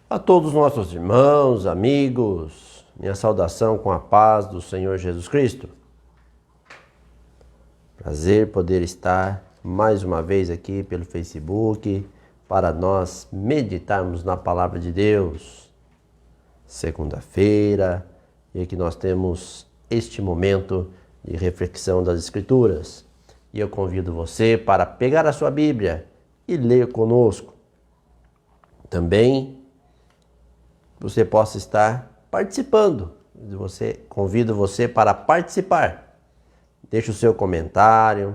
A todos os nossos irmãos, amigos, minha saudação com a paz do Senhor Jesus Cristo. Prazer poder estar mais uma vez aqui pelo Facebook para nós meditarmos na Palavra de Deus. Segunda-feira, e aqui nós temos este momento de reflexão das Escrituras. E eu convido você para pegar a sua Bíblia e ler conosco. Também você possa estar participando. Convido você para participar. Deixe o seu comentário,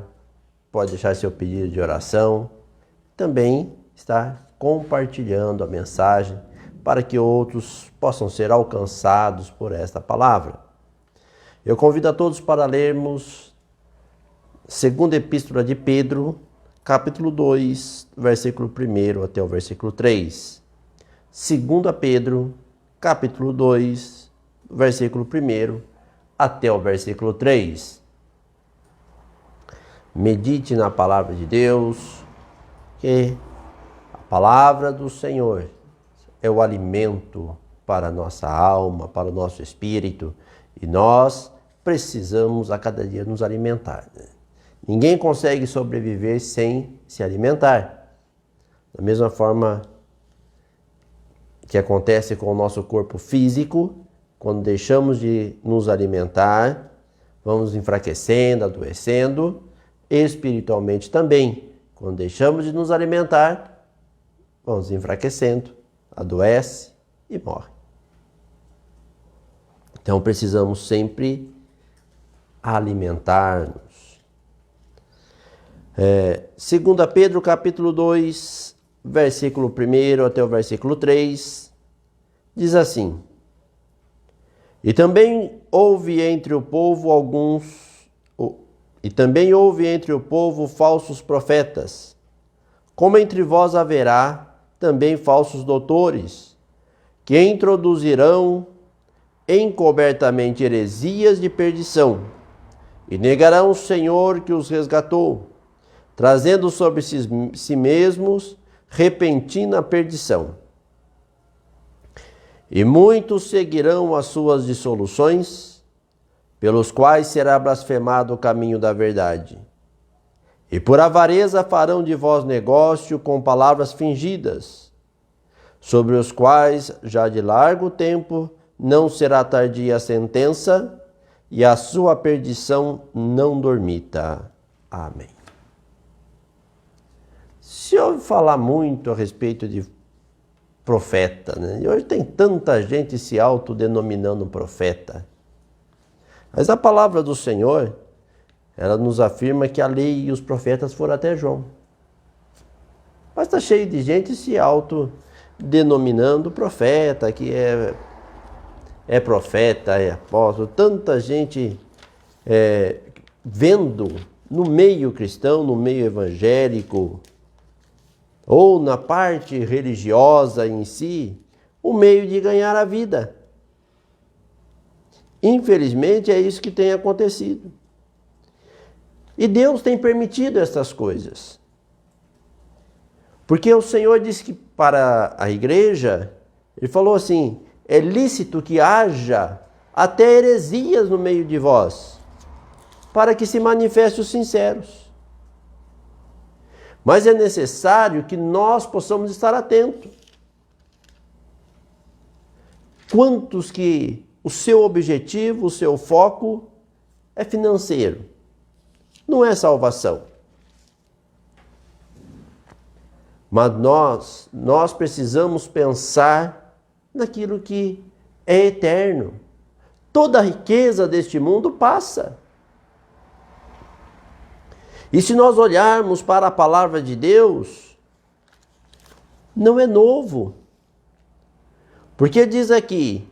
pode deixar seu pedido de oração. Também estar compartilhando a mensagem para que outros possam ser alcançados por esta palavra. Eu convido a todos para lermos segunda Epístola de Pedro, capítulo 2, versículo 1 até o versículo 3. 2 Pedro, capítulo 2, versículo 1 até o versículo 3. Medite na palavra de Deus, que a palavra do Senhor é o alimento para a nossa alma, para o nosso espírito, e nós precisamos a cada dia nos alimentar. Ninguém consegue sobreviver sem se alimentar. Da mesma forma que acontece com o nosso corpo físico, quando deixamos de nos alimentar, vamos enfraquecendo, adoecendo, espiritualmente também. Quando deixamos de nos alimentar, vamos enfraquecendo, adoece e morre. Então precisamos sempre alimentar-nos. 2 Pedro capítulo 2, versículo 1 até o versículo 3, diz assim: E também houve entre o povo falsos profetas, como entre vós haverá também falsos doutores, que introduzirão encobertamente heresias de perdição, e negarão o Senhor que os resgatou, trazendo sobre si mesmos repentina perdição. E muitos seguirão as suas dissoluções, pelos quais será blasfemado o caminho da verdade. E por avareza farão de vós negócio com palavras fingidas, sobre os quais já de largo tempo não será tardia a sentença, e a sua perdição não dormita. Amém. Se ouve falar muito a respeito de profeta, né? E hoje tem tanta gente se autodenominando profeta. Mas a palavra do Senhor, ela nos afirma que a lei e os profetas foram até João. Mas está cheio de gente se autodenominando profeta, que é profeta, é apóstolo. Tanta gente vendo no meio cristão, no meio evangélico, ou na parte religiosa em si, o meio de ganhar a vida. Infelizmente é isso que tem acontecido. E Deus tem permitido essas coisas. Porque o Senhor disse que para a igreja, Ele falou assim: é lícito que haja até heresias no meio de vós, para que se manifestem os sinceros. Mas é necessário que nós possamos estar atentos. Quantos que o seu objetivo, o seu foco é financeiro, não é salvação. Mas nós precisamos pensar naquilo que é eterno. Toda a riqueza deste mundo passa. E se nós olharmos para a palavra de Deus, não é novo. Porque diz aqui: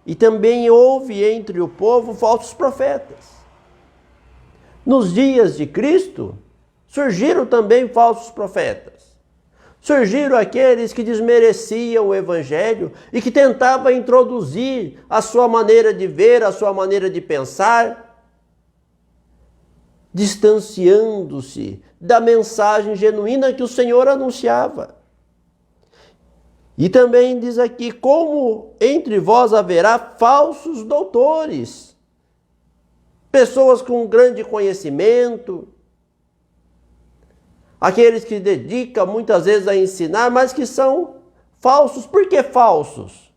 e também houve entre o povo falsos profetas. Nos dias de Cristo, surgiram também falsos profetas. Surgiram aqueles que desmereciam o Evangelho e que tentavam introduzir a sua maneira de ver, a sua maneira de pensar, distanciando-se da mensagem genuína que o Senhor anunciava. E também diz aqui, como entre vós haverá falsos doutores, pessoas com grande conhecimento, aqueles que dedicam muitas vezes a ensinar, mas que são falsos. Por que falsos?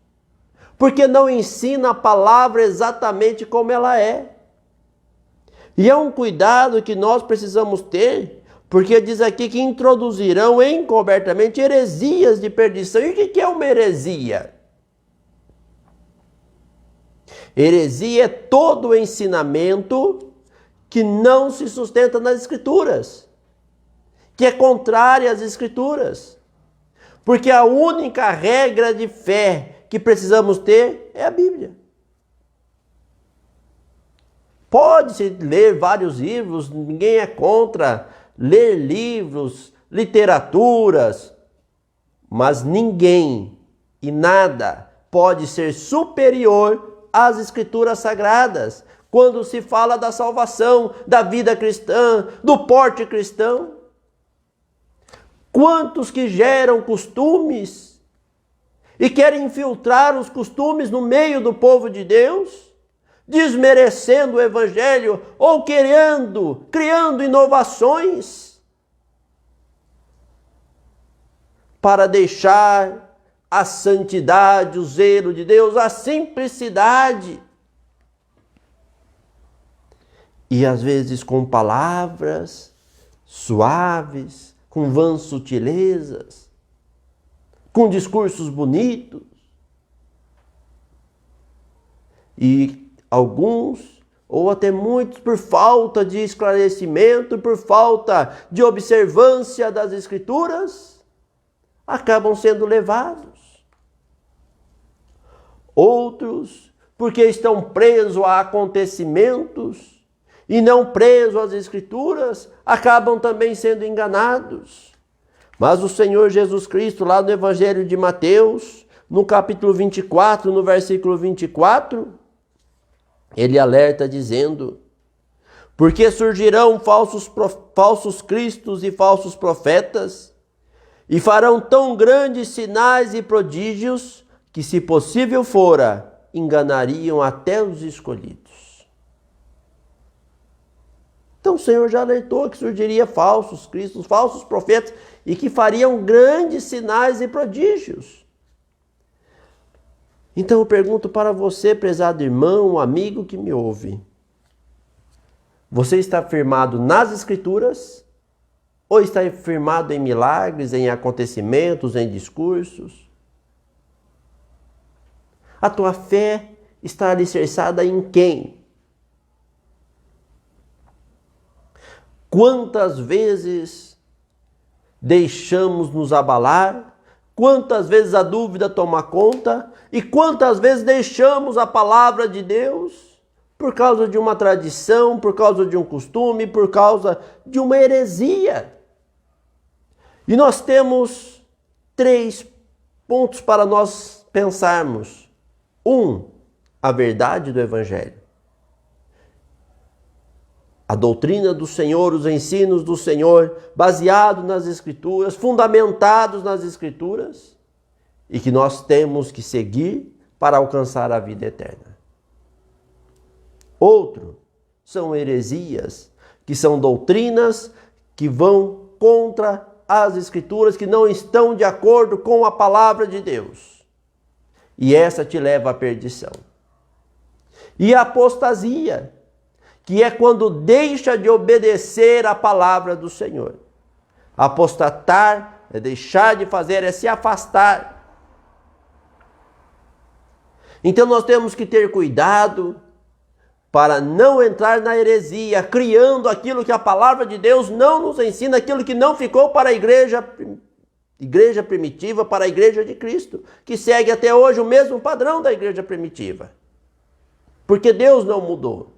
Porque não ensina a palavra exatamente como ela é. E é um cuidado que nós precisamos ter, porque diz aqui que introduzirão encobertamente heresias de perdição. E o que é uma heresia? Heresia é todo o ensinamento que não se sustenta nas Escrituras, que é contrário às Escrituras. Porque a única regra de fé que precisamos ter é a Bíblia. Pode-se ler vários livros, ninguém é contra ler livros, literaturas, mas ninguém e nada pode ser superior às Escrituras Sagradas, quando se fala da salvação, da vida cristã, do porte cristão. Quantos que geram costumes e querem infiltrar os costumes no meio do povo de Deus, desmerecendo o Evangelho ou criando inovações para deixar a santidade, o zelo de Deus, a simplicidade. E às vezes com palavras suaves, com vãs sutilezas, com discursos bonitos. E alguns, ou até muitos, por falta de esclarecimento, por falta de observância das Escrituras, acabam sendo levados. Outros, porque estão presos a acontecimentos e não presos às Escrituras, acabam também sendo enganados. Mas o Senhor Jesus Cristo, lá no Evangelho de Mateus, no capítulo 24, no versículo 24, ele alerta dizendo: porque surgirão falsos cristos e falsos profetas, e farão tão grandes sinais e prodígios, que, se possível fora, enganariam até os escolhidos. Então o Senhor já alertou que surgiria falsos cristos, falsos profetas, e que fariam grandes sinais e prodígios. Então eu pergunto para você, prezado irmão, amigo que me ouve: você está firmado nas Escrituras? Ou está firmado em milagres, em acontecimentos, em discursos? A tua fé está alicerçada em quem? Quantas vezes deixamos nos abalar? Quantas vezes a dúvida toma conta? E quantas vezes deixamos a palavra de Deus por causa de uma tradição, por causa de um costume, por causa de uma heresia? E nós temos 3 pontos para nós pensarmos. 1, a verdade do Evangelho. A doutrina do Senhor, os ensinos do Senhor, baseados nas Escrituras, fundamentados nas Escrituras, e que nós temos que seguir para alcançar a vida eterna. Outro, são heresias, que são doutrinas que vão contra as Escrituras, que não estão de acordo com a palavra de Deus. E essa te leva à perdição. E a apostasia, que é quando deixa de obedecer a palavra do Senhor. Apostatar é deixar de fazer, é se afastar. Então nós temos que ter cuidado para não entrar na heresia, criando aquilo que a palavra de Deus não nos ensina, aquilo que não ficou para a igreja primitiva, para a igreja de Cristo, que segue até hoje o mesmo padrão da igreja primitiva. Porque Deus não mudou.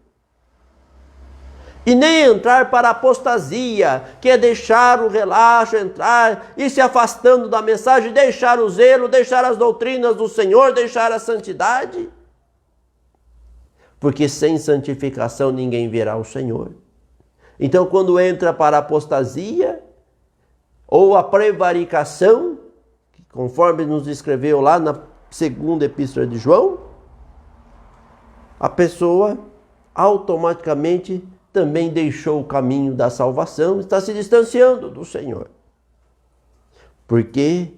E nem entrar para a apostasia, que é deixar o relaxo, entrar e se afastando da mensagem, deixar o zelo, deixar as doutrinas do Senhor, deixar a santidade. Porque sem santificação ninguém verá o Senhor. Então quando entra para a apostasia, ou a prevaricação, conforme nos escreveu lá na segunda epístola de João, a pessoa automaticamente também deixou o caminho da salvação, está se distanciando do Senhor. Porque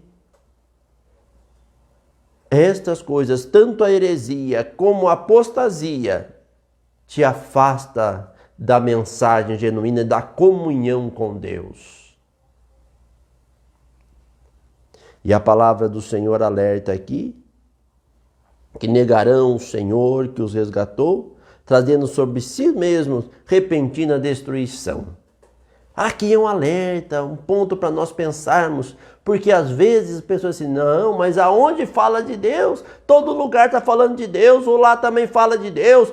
estas coisas, tanto a heresia como a apostasia, te afasta da mensagem genuína, da comunhão com Deus. E a palavra do Senhor alerta aqui, que negarão o Senhor que os resgatou, trazendo sobre si mesmos repentina destruição. Aqui é um alerta, um ponto para nós pensarmos, porque às vezes as pessoas dizem, não, mas aonde fala de Deus? Todo lugar está falando de Deus, ou lá também fala de Deus.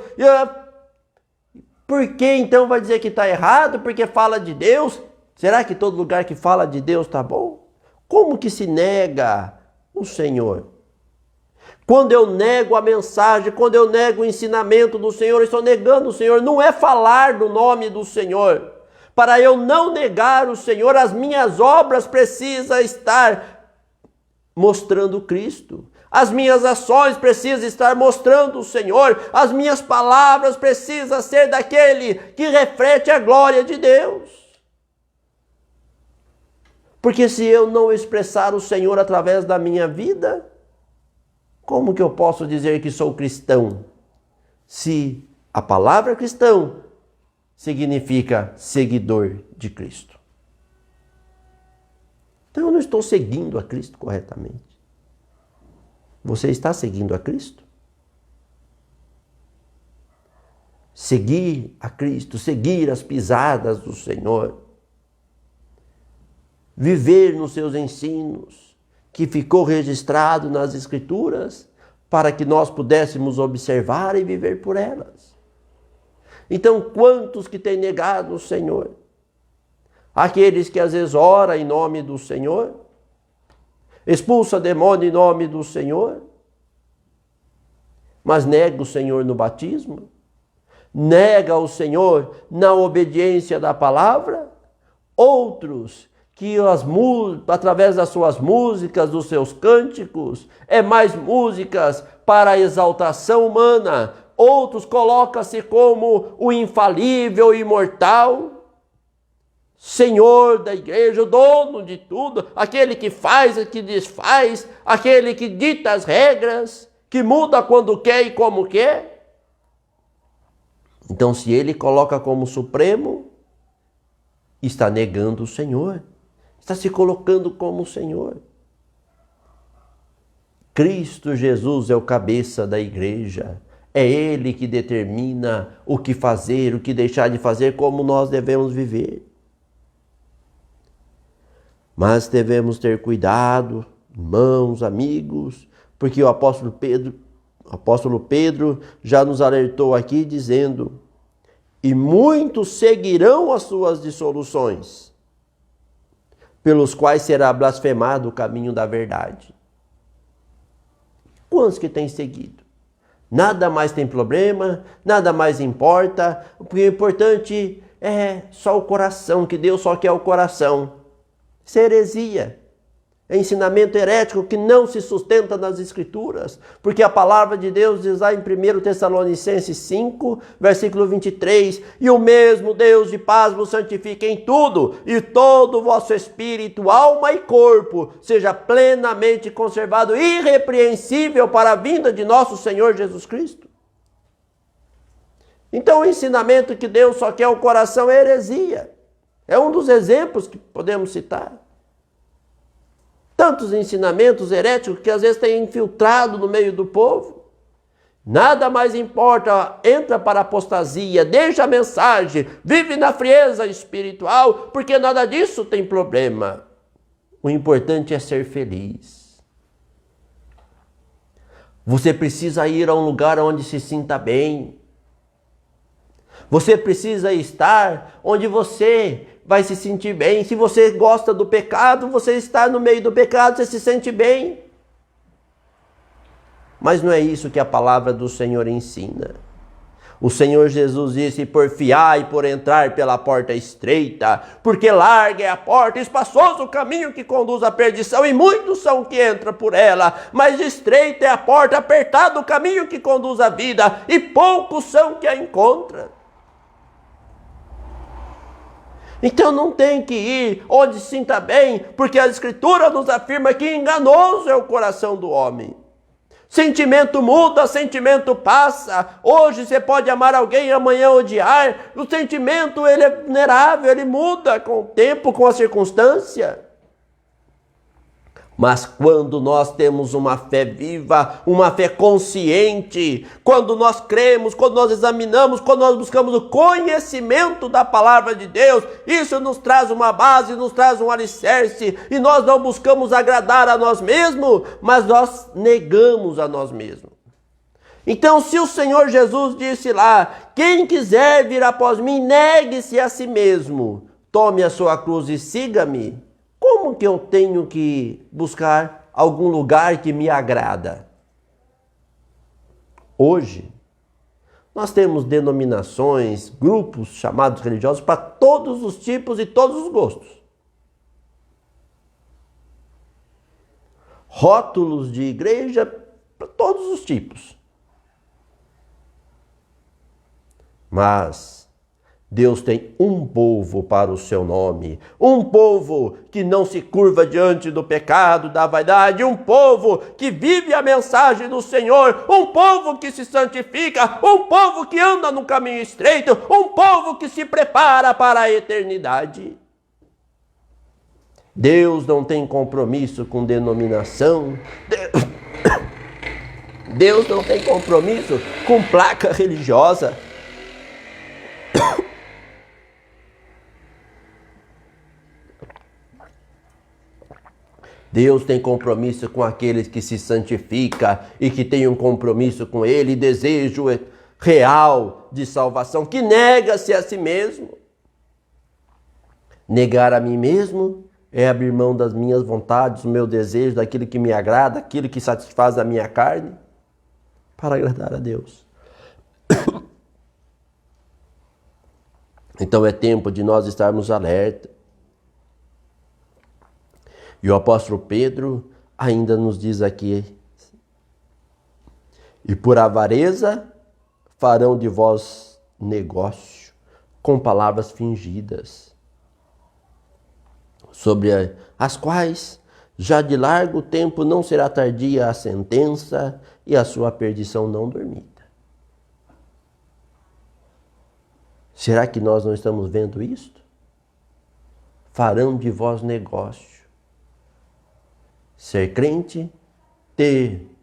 Por que então vai dizer que está errado? Porque fala de Deus? Será que todo lugar que fala de Deus está bom? Como que se nega o Senhor? Quando eu nego a mensagem, quando eu nego o ensinamento do Senhor, eu estou negando o Senhor. Não é falar do nome do Senhor. Para eu não negar o Senhor, as minhas obras precisam estar mostrando Cristo. As minhas ações precisam estar mostrando o Senhor. As minhas palavras precisam ser daquele que reflete a glória de Deus. Porque se eu não expressar o Senhor através da minha vida, como que eu posso dizer que sou cristão? Se a palavra cristão significa seguidor de Cristo. Então eu não estou seguindo a Cristo corretamente. Você está seguindo a Cristo? Seguir a Cristo, seguir as pisadas do Senhor, viver nos seus ensinos, que ficou registrado nas Escrituras, para que nós pudéssemos observar e viver por elas. Então, quantos que têm negado o Senhor? Aqueles que às vezes oram em nome do Senhor, expulsa demônio em nome do Senhor, mas nega o Senhor no batismo, nega o Senhor na obediência da palavra. Outros que através das suas músicas, dos seus cânticos, é mais músicas para a exaltação humana. Outros colocam-se como o infalível, o imortal, Senhor da igreja, o dono de tudo, aquele que faz, que desfaz, aquele que dita as regras, que muda quando quer e como quer. Então, se ele coloca como supremo, está negando o Senhor, está se colocando como o Senhor. Cristo Jesus é o cabeça da igreja. É Ele que determina o que fazer, o que deixar de fazer, como nós devemos viver. Mas devemos ter cuidado, irmãos, amigos, porque o apóstolo Pedro já nos alertou aqui dizendo: e muitos seguirão as suas dissoluções, pelos quais será blasfemado o caminho da verdade. Quantos que têm seguido? Nada mais tem problema, nada mais importa. O que é importante é só o coração, que Deus só quer o coração. Isso é heresia. É ensinamento herético que não se sustenta nas Escrituras. Porque a palavra de Deus diz lá em 1 Tessalonicenses 5, versículo 23, e o mesmo Deus de paz vos santifique em tudo, e todo o vosso espírito, alma e corpo seja plenamente conservado, irrepreensível para a vinda de nosso Senhor Jesus Cristo. Então o ensinamento que Deus só quer o coração é heresia. É um dos exemplos que podemos citar. Tantos ensinamentos heréticos que às vezes têm infiltrado no meio do povo. Nada mais importa, entra para a apostasia, deixa a mensagem, vive na frieza espiritual, porque nada disso tem problema. O importante é ser feliz. Você precisa ir a um lugar onde se sinta bem. Você precisa estar onde você vai se sentir bem. Se você gosta do pecado, você está no meio do pecado, você se sente bem. Mas não é isso que a palavra do Senhor ensina. O Senhor Jesus disse: porfiai por entrar pela porta estreita, porque larga é a porta, espaçoso o caminho que conduz à perdição, e muitos são que entram por ela, mas estreita é a porta, apertado o caminho que conduz à vida, e poucos são que a encontram. Então não tem que ir onde se sinta bem, porque a Escritura nos afirma que enganoso é o coração do homem. Sentimento muda, sentimento passa. Hoje você pode amar alguém e amanhã odiar. O sentimento, ele é vulnerável, ele muda com o tempo, com a circunstância. Mas quando nós temos uma fé viva, uma fé consciente, quando nós cremos, quando nós examinamos, quando nós buscamos o conhecimento da palavra de Deus, isso nos traz uma base, nos traz um alicerce, e nós não buscamos agradar a nós mesmos, mas nós negamos a nós mesmos. Então, se o Senhor Jesus disse lá: quem quiser vir após mim, negue-se a si mesmo, tome a sua cruz e siga-me. Como que eu tenho que buscar algum lugar que me agrada? Hoje, nós temos denominações, grupos chamados religiosos para todos os tipos e todos os gostos. Rótulos de igreja para todos os tipos. Mas Deus tem um povo para o seu nome, um povo que não se curva diante do pecado, da vaidade, um povo que vive a mensagem do Senhor, um povo que se santifica, um povo que anda no caminho estreito, um povo que se prepara para a eternidade. Deus não tem compromisso com denominação, Deus não tem compromisso com placa religiosa. Deus tem compromisso com aqueles que se santificam e que têm um compromisso com Ele, desejo real de salvação, que nega-se a si mesmo. Negar a mim mesmo é abrir mão das minhas vontades, do meu desejo, daquilo que me agrada, aquilo que satisfaz a minha carne, para agradar a Deus. Então é tempo de nós estarmos alerta. E o apóstolo Pedro ainda nos diz aqui: e por avareza farão de vós negócio com palavras fingidas, sobre as quais já de largo tempo não será tardia a sentença e a sua perdição não dormida. Será que nós não estamos vendo isto? Farão de vós negócio. Ser crente, ter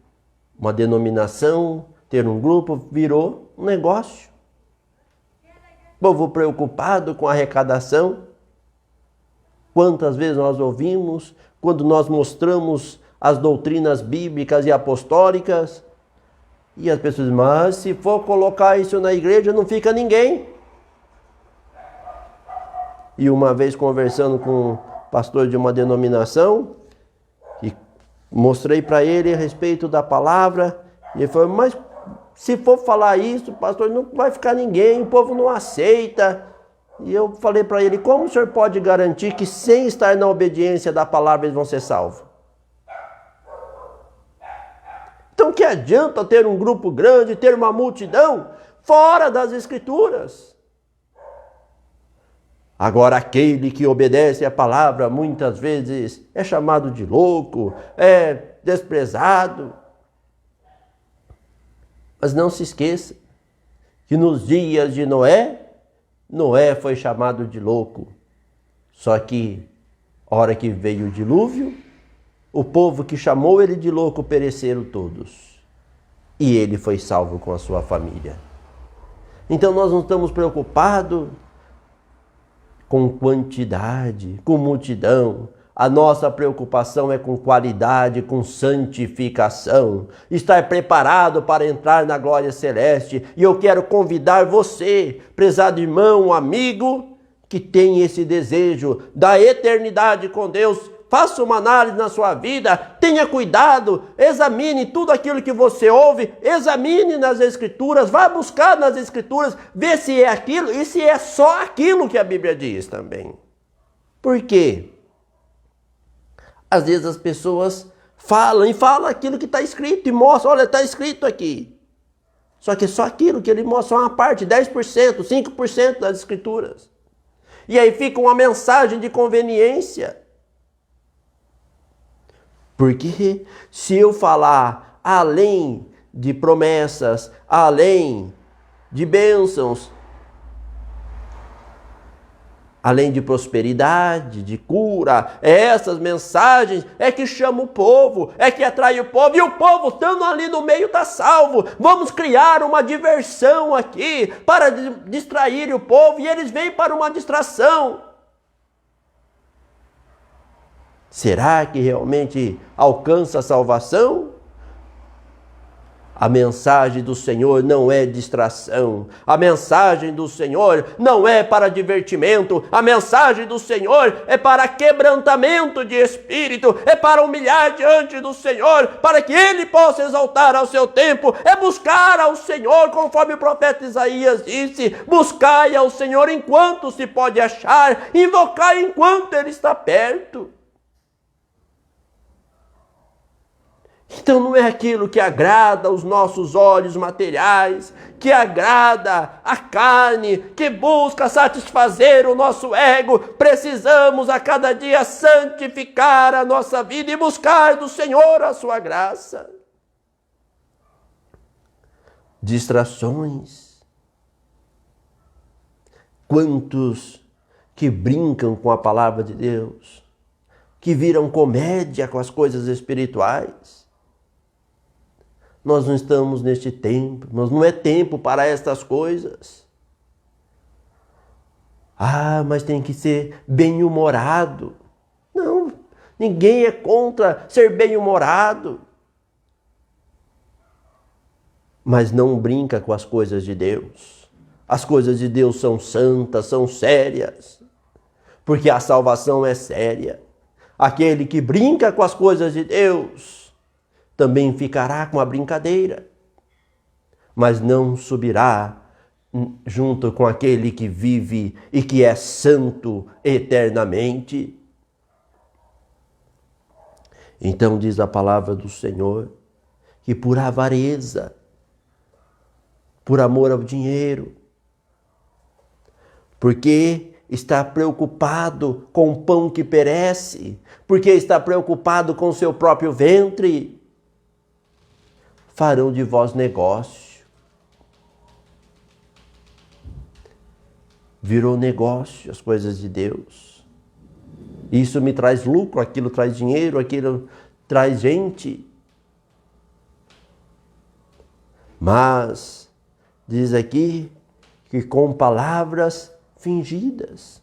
uma denominação, ter um grupo, virou um negócio. Povo preocupado com a arrecadação. Quantas vezes nós ouvimos, quando nós mostramos as doutrinas bíblicas e apostólicas, e as pessoas dizem: mas se for colocar isso na igreja, não fica ninguém. E uma vez conversando com o pastor de uma denominação, e mostrei para ele a respeito da palavra, e ele falou: mas se for falar isso, pastor, não vai ficar ninguém, o povo não aceita. E eu falei para ele: como o senhor pode garantir que sem estar na obediência da palavra eles vão ser salvos? Então que adianta ter um grupo grande, ter uma multidão fora das Escrituras? Agora, aquele que obedece à palavra muitas vezes é chamado de louco, é desprezado. Mas não se esqueça que nos dias de Noé, Noé foi chamado de louco. Só que, a hora que veio o dilúvio, o povo que chamou ele de louco pereceram todos. E ele foi salvo com a sua família. Então nós não estamos preocupados com quantidade, com multidão. A nossa preocupação é com qualidade, com santificação. Estar preparado para entrar na glória celeste. E eu quero convidar você, prezado irmão, amigo, que tem esse desejo da eternidade com Deus, faça uma análise na sua vida, tenha cuidado, examine tudo aquilo que você ouve, examine nas Escrituras, vá buscar nas Escrituras, vê se é aquilo e se é só aquilo que a Bíblia diz também. Por quê? Às vezes as pessoas falam aquilo que está escrito e mostram, olha, está escrito aqui. Só que só aquilo que ele mostra, uma parte, 10%, 5% das Escrituras. E aí fica uma mensagem de conveniência. Porque se eu falar além de promessas, além de bênçãos, além de prosperidade, de cura, essas mensagens é que chama o povo, é que atrai o povo, e o povo estando ali no meio está salvo. Vamos criar uma diversão aqui para distrair o povo, e eles vêm para uma distração. Será que realmente alcança a salvação? A mensagem do Senhor não é distração. A mensagem do Senhor não é para divertimento. A mensagem do Senhor é para quebrantamento de espírito. É para humilhar diante do Senhor, para que Ele possa exaltar ao seu tempo. É buscar ao Senhor, conforme o profeta Isaías disse. Buscai ao Senhor enquanto se pode achar. Invocai enquanto Ele está perto. Então não é aquilo que agrada aos nossos olhos materiais, que agrada a carne, que busca satisfazer o nosso ego. Precisamos a cada dia santificar a nossa vida e buscar do Senhor a sua graça. Distrações. Quantos que brincam com a palavra de Deus, que viram comédia com as coisas espirituais. Nós não estamos neste tempo, nós não é tempo para estas coisas. Ah, mas tem que ser bem-humorado. Não, ninguém é contra ser bem-humorado. Mas não brinca com as coisas de Deus. As coisas de Deus são santas, são sérias. Porque a salvação é séria. Aquele que brinca com as coisas de Deus também ficará com a brincadeira, mas não subirá junto com aquele que vive e que é santo eternamente. Então diz a palavra do Senhor que por avareza, por amor ao dinheiro, porque está preocupado com o pão que perece, porque está preocupado com o seu próprio ventre, farão de vós negócio. Virou negócio as coisas de Deus. Isso me traz lucro, aquilo traz dinheiro, aquilo traz gente. Mas diz aqui que com palavras fingidas.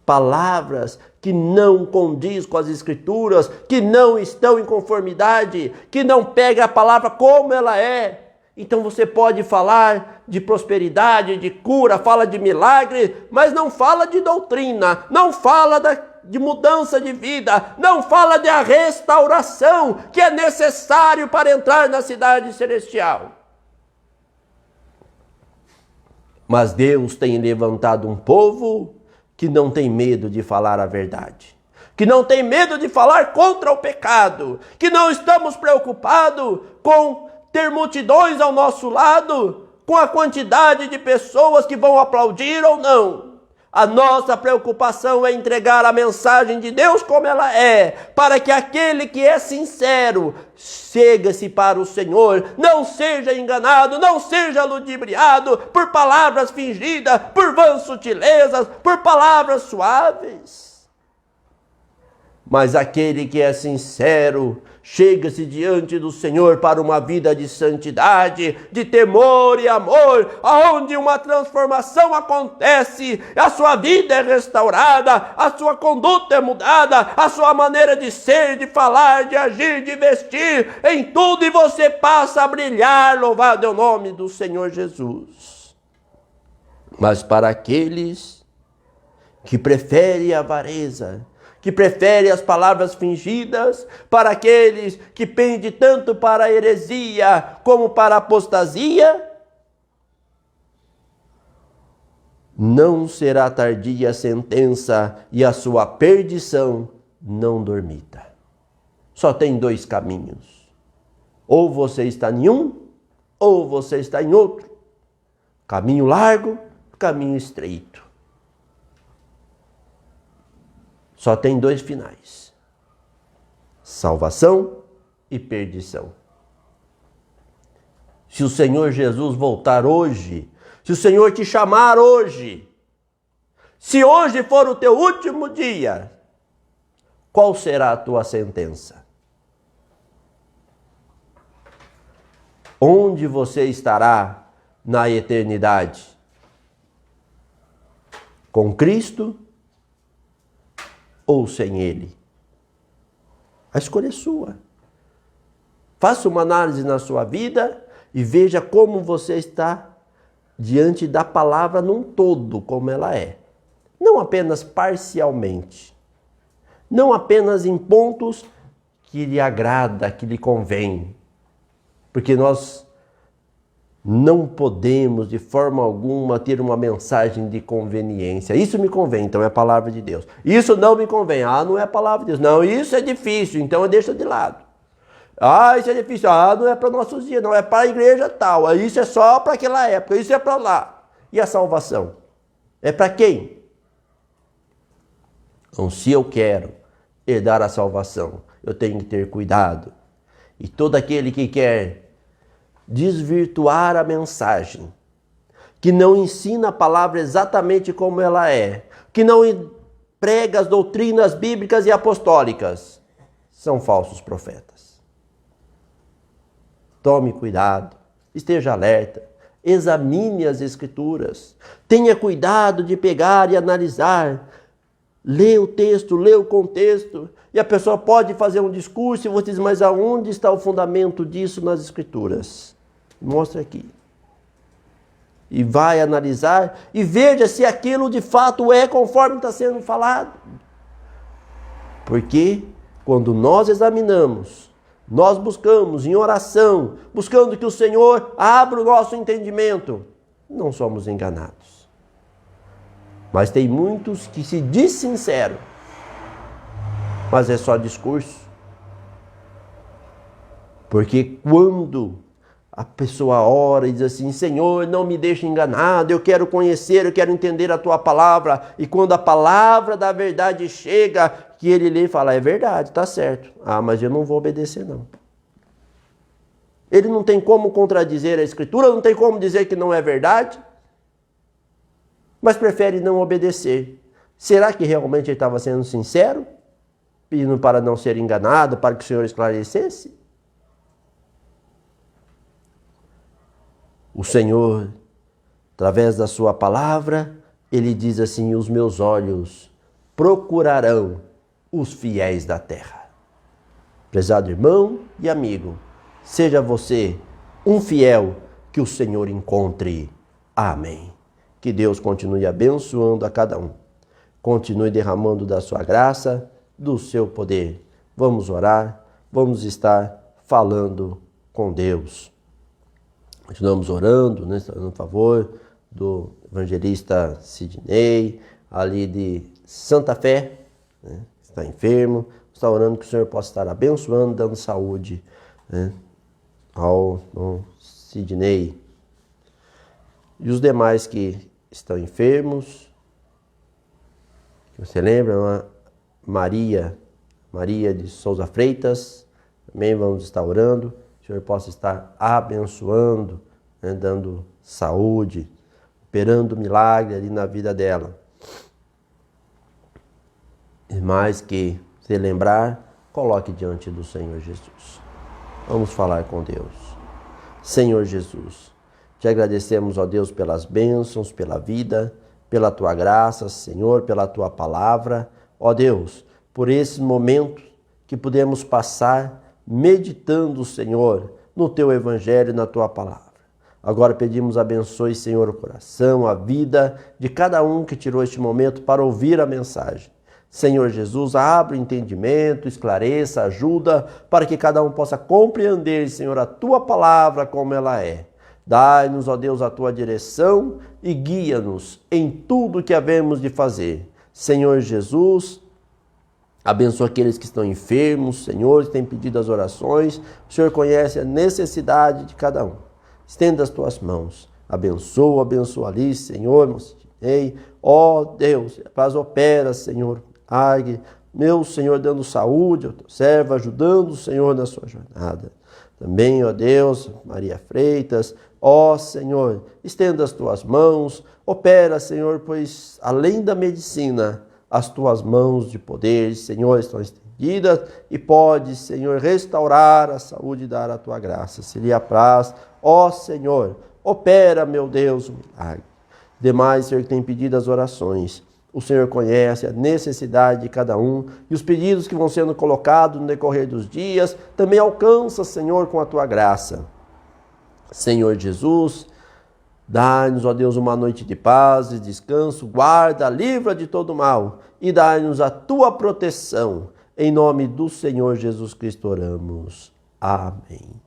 Palavras que não condiz com as Escrituras, que não estão em conformidade, que não pega a palavra como ela é. Então você pode falar de prosperidade, de cura, fala de milagre, mas não fala de doutrina, não fala de mudança de vida, não fala da restauração que é necessário para entrar na cidade celestial. Mas Deus tem levantado um povo que não tem medo de falar a verdade, que não tem medo de falar contra o pecado, que não estamos preocupados com ter multidões ao nosso lado, com a quantidade de pessoas que vão aplaudir ou não. A nossa preocupação é entregar a mensagem de Deus como ela é, para que aquele que é sincero chegue-se para o Senhor, não seja enganado, não seja ludibriado por palavras fingidas, por vãs sutilezas, por palavras suaves. Mas aquele que é sincero, chega-se diante do Senhor para uma vida de santidade, de temor e amor, aonde uma transformação acontece, a sua vida é restaurada, a sua conduta é mudada, a sua maneira de ser, de falar, de agir, de vestir, em tudo, e você passa a brilhar, louvado é o nome do Senhor Jesus. Mas para aqueles que preferem a avareza, que prefere as palavras fingidas, para aqueles que pendem tanto para a heresia como para a apostasia, não será tardia a sentença e a sua perdição não dormita. Só tem dois caminhos. Ou você está em um, ou você está em outro. Caminho largo, caminho estreito. Só tem dois finais: salvação e perdição. Se o Senhor Jesus voltar hoje, se o Senhor te chamar hoje, se hoje for o teu último dia, qual será a tua sentença? Onde você estará na eternidade? Com Cristo ou sem Ele? A escolha é sua. Faça uma análise na sua vida e veja como você está diante da palavra num todo, como ela é. Não apenas parcialmente. Não apenas em pontos que lhe agrada, que lhe convém. Porque nós não podemos de forma alguma ter uma mensagem de conveniência. Isso me convém, então é a palavra de Deus. Isso não me convém, não é a palavra de Deus. Não, isso é difícil, então eu deixo de lado. Isso é difícil, não é para nossos dias, não é para a igreja tal. Isso é só para aquela época, isso é para lá. E a salvação? É para quem? Então, se eu quero herdar a salvação, eu tenho que ter cuidado. E todo aquele que quer desvirtuar a mensagem, que não ensina a palavra exatamente como ela é, que não prega as doutrinas bíblicas e apostólicas, são falsos profetas. Tome cuidado, esteja alerta, examine as Escrituras, tenha cuidado de pegar e analisar, lê o texto, lê o contexto, e a pessoa pode fazer um discurso e você diz, mas aonde está o fundamento disso nas Escrituras? Mostra aqui. E vai analisar e veja se aquilo de fato é conforme está sendo falado. Porque quando nós examinamos, nós buscamos em oração, buscando que o Senhor abra o nosso entendimento, não somos enganados. Mas tem muitos que se diz sincero, mas é só discurso. Porque quando a pessoa ora e diz assim, Senhor, não me deixe enganado, eu quero conhecer, eu quero entender a Tua palavra. E quando a palavra da verdade chega, que ele lê e fala, é verdade, está certo. Mas eu não vou obedecer não. Ele não tem como contradizer a Escritura, não tem como dizer que não é verdade, mas prefere não obedecer. Será que realmente ele estava sendo sincero? Pedindo para não ser enganado, para que o Senhor esclarecesse? O Senhor, através da sua palavra, ele diz assim, os meus olhos procurarão os fiéis da terra. Prezado irmão e amigo, seja você um fiel que o Senhor encontre. Amém. Que Deus continue abençoando a cada um. Continue derramando da sua graça, do seu poder. Vamos orar, vamos estar falando com Deus. Continuamos orando, né, em favor do evangelista Sidney, ali de Santa Fé, né, está enfermo. Está orando que o Senhor possa estar abençoando, dando saúde, né, ao Sidney. E os demais que estão enfermos, que você lembra, Maria de Souza Freitas, também vamos estar orando. Que o Senhor possa estar abençoando, né, dando saúde, operando milagre ali na vida dela. E mais que se lembrar, coloque diante do Senhor Jesus. Vamos falar com Deus. Senhor Jesus, te agradecemos, ó Deus, pelas bênçãos, pela vida, pela tua graça, Senhor, pela tua palavra. Ó Deus, por esse momento que podemos passar meditando, Senhor, no teu evangelho e na tua palavra. Agora pedimos, abençoe, Senhor, o coração, a vida de cada um que tirou este momento para ouvir a mensagem. Senhor Jesus, abre o entendimento, esclareça, ajuda, para que cada um possa compreender, Senhor, a Tua palavra como ela é. Dai-nos, ó Deus, a Tua direção e guia-nos em tudo que havemos de fazer. Senhor Jesus, abençoa aqueles que estão enfermos, Senhor, que têm pedido as orações. O Senhor conhece a necessidade de cada um. Estenda as Tuas mãos. Abençoa ali, Senhor. Ei, ó Deus, paz opera, Senhor. Ai, meu Senhor, dando saúde ao Teu servo, ajudando o Senhor na sua jornada. Também, ó Deus, Maria Freitas, ó Senhor, estenda as Tuas mãos, opera, Senhor, pois além da medicina, as Tuas mãos de poder, Senhor, estão estendidas e pode, Senhor, restaurar a saúde e dar a Tua graça. Se lhe apraz, ó Senhor, opera, meu Deus, o milagre. Demais, Senhor, que tem pedido as orações, o Senhor conhece a necessidade de cada um e os pedidos que vão sendo colocados no decorrer dos dias, também alcança, Senhor, com a Tua graça. Senhor Jesus, dai-nos, ó Deus, uma noite de paz e descanso, guarda, livra de todo mal e dai-nos a Tua proteção. Em nome do Senhor Jesus Cristo oramos. Amém.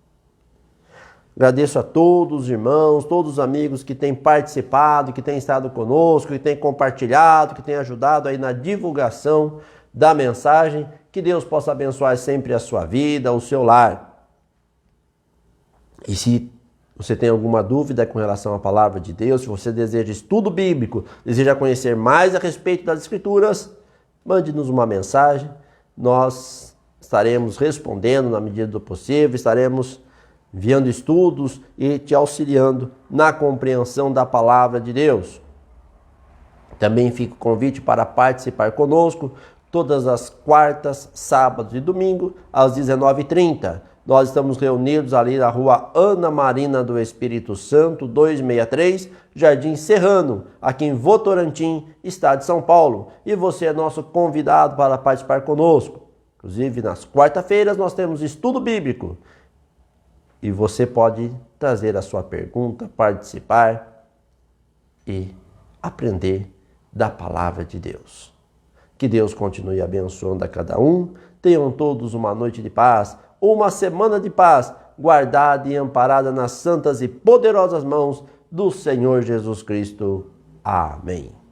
Agradeço a todos os irmãos, todos os amigos que têm participado, que têm estado conosco, que têm compartilhado, que têm ajudado aí na divulgação da mensagem. Que Deus possa abençoar sempre a sua vida, o seu lar. E se você tem alguma dúvida com relação à palavra de Deus, se você deseja estudo bíblico, deseja conhecer mais a respeito das Escrituras, mande-nos uma mensagem. Nós estaremos respondendo na medida do possível, estaremos enviando estudos e te auxiliando na compreensão da palavra de Deus. Também fica o convite para participar conosco todas as quartas, sábados e domingo às 19h30. Nós estamos reunidos ali na rua Ana Marina do Espírito Santo, 263, Jardim Serrano, aqui em Votorantim, estado de São Paulo. E você é nosso convidado para participar conosco. Inclusive, nas quarta-feiras nós temos estudo bíblico. E você pode trazer a sua pergunta, participar e aprender da palavra de Deus. Que Deus continue abençoando a cada um. Tenham todos uma noite de paz, uma semana de paz, guardada e amparada nas santas e poderosas mãos do Senhor Jesus Cristo. Amém.